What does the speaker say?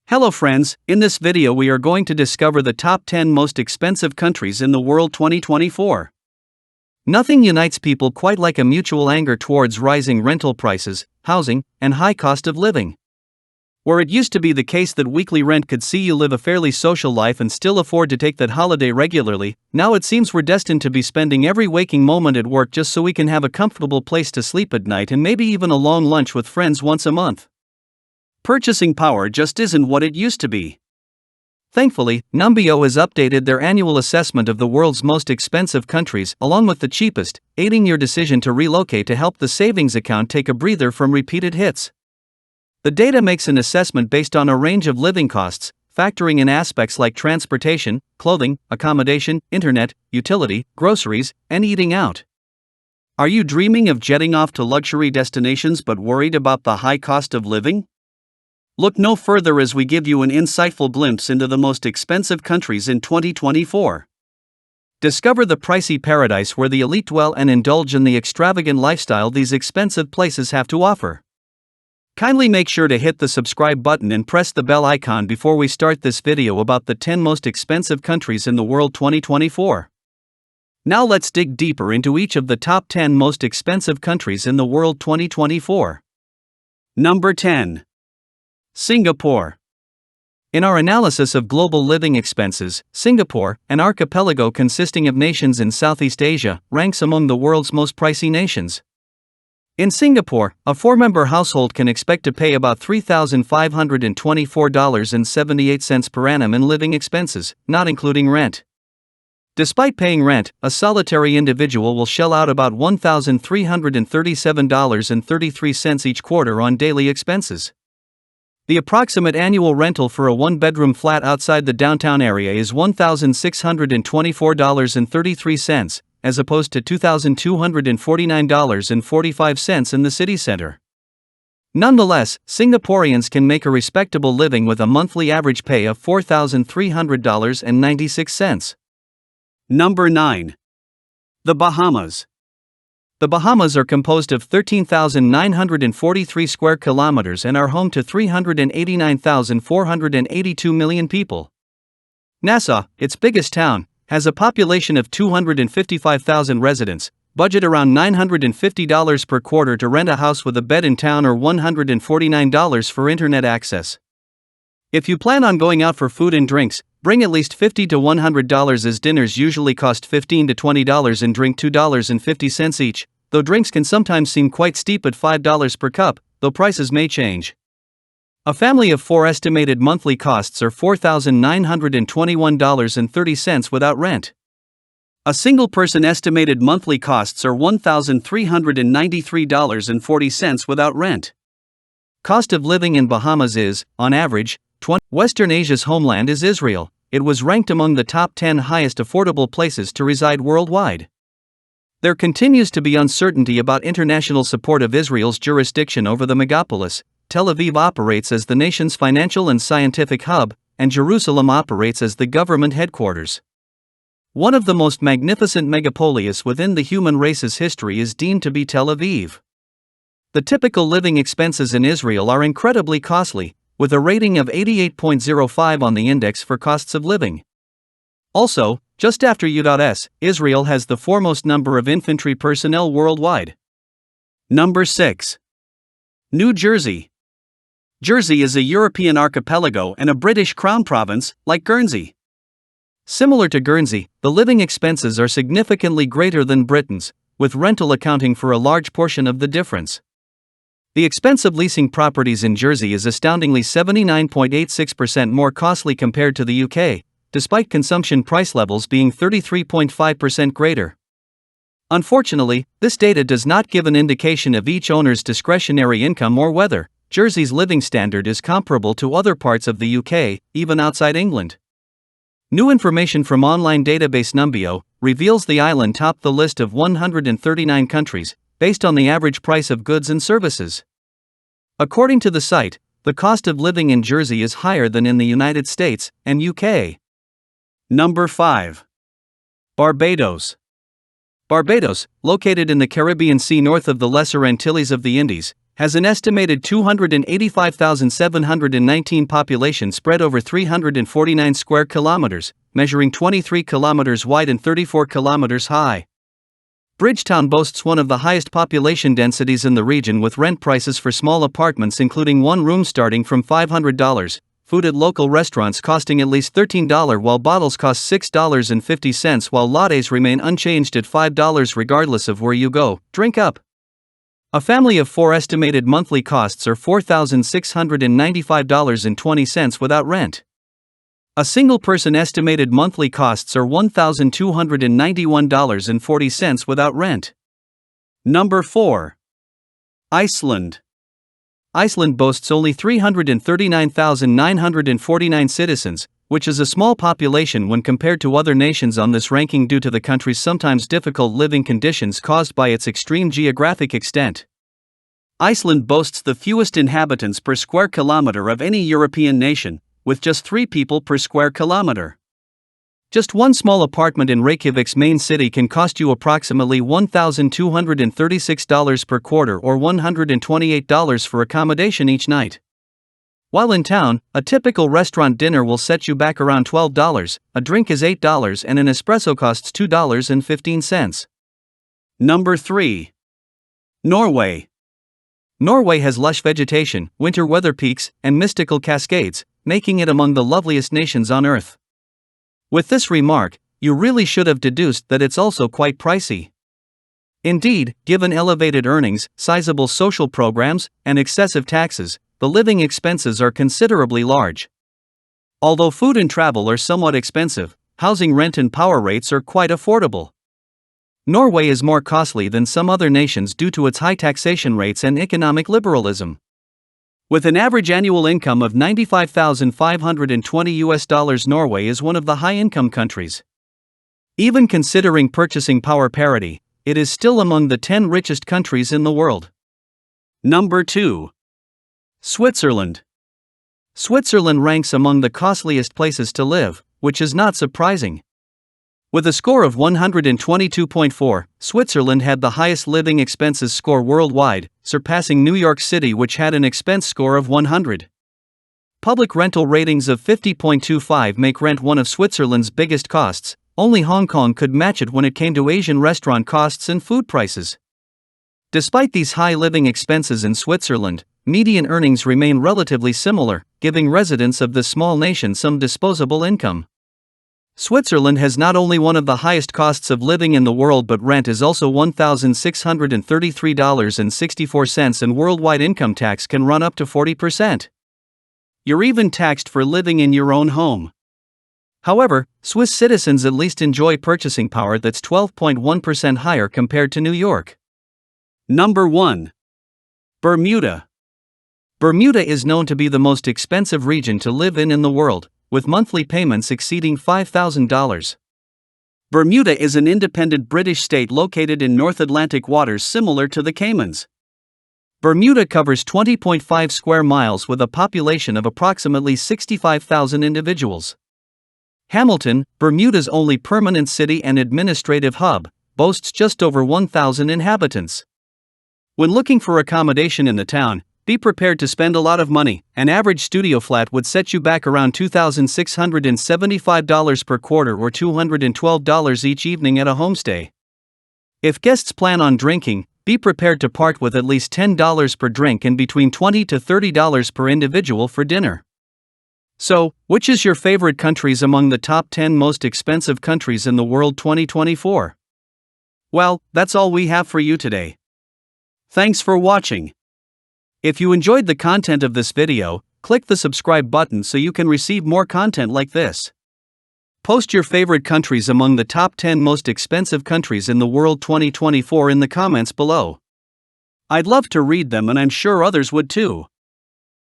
Hello friends, in this video we are going to discover the top 10 most expensive countries in the world 2024. Nothing unites people quite like a mutual anger towards rising rental prices, housing, and high cost of living. Where it used to be the case that weekly rent could see you live a fairly social life and still afford to take that holiday regularly, now it seems we're destined to be spending every waking moment at work just so we can have a comfortable place to sleep at night and maybe even a long lunch with friends once a month. Purchasing power just isn't what it used to be. Thankfully, Numbeo has updated their annual assessment of the world's most expensive countries along with the cheapest, aiding your decision to relocate to help the savings account take a breather from repeated hits. The data makes an assessment based on a range of living costs, factoring in aspects like transportation, clothing, accommodation, internet, utility, groceries, and eating out. Are you dreaming of jetting off to luxury destinations but worried about the high cost of living? Look no further as we give you an insightful glimpse into the most expensive countries in 2024. Discover the pricey paradise where the elite dwell and indulge in the extravagant lifestyle these expensive places have to offer. Kindly make sure to hit the subscribe button and press the bell icon before we start this video about the 10 most expensive countries in the world 2024. Now let's dig deeper into each of the top 10 most expensive countries in the world 2024. Number 10. Singapore. In our analysis of global living expenses, Singapore, an archipelago consisting of nations in Southeast Asia, ranks among the world's most pricey nations. In Singapore, a 4-member household can expect to pay about $3,524.78 per annum in living expenses, not including rent. Despite paying rent, a solitary individual will shell out about $1,337.33 each quarter on daily expenses. The approximate annual rental for a one-bedroom flat outside the downtown area is $1,624.33, as opposed to $2,249.45 in the city center. Nonetheless, Singaporeans can make a respectable living with a monthly average pay of $4,300.96. Number 9. The Bahamas. The Bahamas are composed of 13,943 square kilometers and are home to 389,482 million people. Nassau, its biggest town, has a population of 255,000 residents, budget around $950 per quarter to rent a house with a bed in town or $149 for internet access. If you plan on going out for food and drinks, bring at least $50 to $100 as dinners usually cost $15 to $20 and drink $2.50 each, though drinks can sometimes seem quite steep at $5 per cup, though prices may change. A family of 4 estimated monthly costs are $4,921.30 without rent. A single person estimated monthly costs are $1,393.40 without rent. Cost of living in Bahamas is, on average, 20. Western Asia's homeland is Israel. It was ranked among the top 10 highest affordable places to reside worldwide. There continues to be uncertainty about international support of Israel's jurisdiction over the megapolis. Tel Aviv operates as the nation's financial and scientific hub, and Jerusalem operates as the government headquarters. One of the most magnificent megapolis within the human race's history is deemed to be Tel Aviv. The typical living expenses in Israel are incredibly costly, with a rating of 88.05 on the index for costs of living. Also, just after U.S., Israel has the foremost number of infantry personnel worldwide. Number 6. New Jersey. Jersey is a European archipelago and a British crown province, like Guernsey. Similar to Guernsey, the living expenses are significantly greater than Britain's, with rental accounting for a large portion of the difference. The expense of leasing properties in Jersey is astoundingly 79.86% more costly compared to the UK, despite consumption price levels being 33.5% greater. Unfortunately, this data does not give an indication of each owner's discretionary income or whether Jersey's living standard is comparable to other parts of the UK, even outside England. New information from online database Numbeo reveals the island topped the list of 139 countries, based on the average price of goods and services. According to the site, the cost of living in Jersey is higher than in the United States and UK. Number 5. Barbados. Barbados, located in the Caribbean Sea north of the Lesser Antilles of the Indies, has an estimated 285,719 population spread over 349 square kilometers, measuring 23 kilometers wide and 34 kilometers high. Bridgetown boasts one of the highest population densities in the region, with rent prices for small apartments including one room starting from $500, food at local restaurants costing at least $13 while bottles cost $6.50, while lattes remain unchanged at $5 regardless of where you go. Drink up. A family of 4 estimated monthly costs are $4,695.20 without rent. A single person estimated monthly costs are $1,291.40 without rent. Number 4. Iceland. Iceland boasts only 339,949 citizens, which is a small population when compared to other nations on this ranking due to the country's sometimes difficult living conditions caused by its extreme geographic extent. Iceland boasts the fewest inhabitants per square kilometer of any European nation, with just 3 people per square kilometer. Just one small apartment in Reykjavik's main city can cost you approximately $1,236 per quarter or $128 for accommodation each night. While in town, a typical restaurant dinner will set you back around $12, a drink is $8 and an espresso costs $2.15. Number 3. Norway. Norway has lush vegetation, winter weather peaks, and mystical cascades, making it among the loveliest nations on Earth. With this remark, you really should have deduced that it's also quite pricey. Indeed, given elevated earnings, sizable social programs, and excessive taxes, the living expenses are considerably large. Although food and travel are somewhat expensive, housing rent and power rates are quite affordable. Norway is more costly than some other nations due to its high taxation rates and economic liberalism. With an average annual income of $95,520, Norway is one of the high-income countries. Even considering purchasing power parity, it is still among the 10 richest countries in the world. Number 2. Switzerland. Switzerland ranks among the costliest places to live, which is not surprising. With a score of 122.4, Switzerland had the highest living expenses score worldwide, surpassing New York City, which had an expense score of 100. Public rental ratings of 50.25 make rent one of Switzerland's biggest costs. Only Hong Kong could match it when it came to Asian restaurant costs and food prices. Despite these high living expenses in Switzerland, median earnings remain relatively similar, giving residents of this small nation some disposable income. Switzerland has not only one of the highest costs of living in the world, but rent is also $1,633.64, and worldwide income tax can run up to 40%. You're even taxed for living in your own home. However, Swiss citizens at least enjoy purchasing power that's 12.1% higher compared to New York. Number 1. Bermuda. Bermuda is known to be the most expensive region to live in the world, with monthly payments exceeding $5,000. Bermuda is an independent British state located in North Atlantic waters similar to the Caymans. Bermuda covers 20.5 square miles with a population of approximately 65,000 individuals. Hamilton, Bermuda's only permanent city and administrative hub, boasts just over 1,000 inhabitants. When looking for accommodation in the town, be prepared to spend a lot of money. An average studio flat would set you back around $2,675 per quarter or $212 each evening at a homestay. If guests plan on drinking, be prepared to part with at least $10 per drink and between $20 to $30 per individual for dinner. So, which is your favorite countries among the top 10 most expensive countries in the world 2024? Well, that's all we have for you today. Thanks for watching. If you enjoyed the content of this video, click the subscribe button so you can receive more content like this. Post your favorite countries among the top 10 most expensive countries in the world 2024 in the comments below. I'd love to read them, and I'm sure others would too.